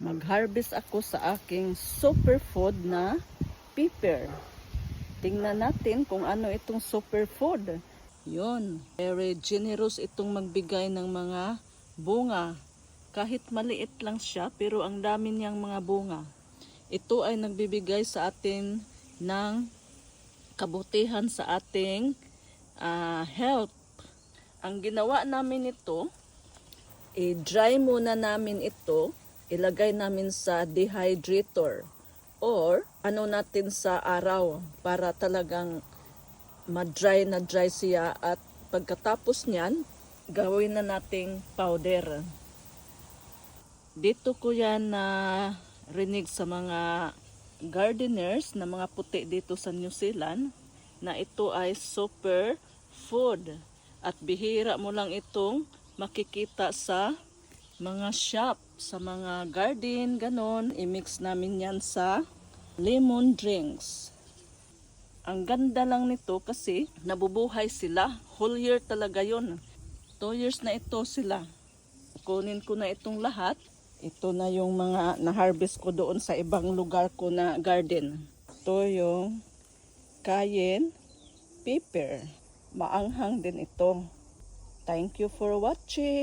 Mag-harvest ako sa aking superfood na pepper. Tingnan natin kung ano itong superfood. Yun, very generous itong magbigay ng mga bunga. Kahit maliit lang siya, pero ang dami niyang mga bunga. Ito ay nagbibigay sa atin ng kabutihan sa ating health. Ang ginawa namin ito, i-dry muna namin ito, ilagay namin sa dehydrator or ano natin sa araw para talagang ma-dry na dry siya, at pagkatapos niyan gawin na nating powder. Dito ko yan na rinig sa mga gardeners na mga puti dito sa New Zealand na ito ay super food at bihira mo lang itong makikita sa mga shop, sa mga garden, ganon. I-mix namin yan sa lemon drinks. Ang ganda lang nito kasi nabubuhay sila. Whole year talaga yon. 2 years na ito sila. Kunin ko na itong lahat. Ito na yung mga na-harvest ko doon sa ibang lugar ko na garden. Ito yung cayenne pepper. Maanghang din ito. Thank you for watching.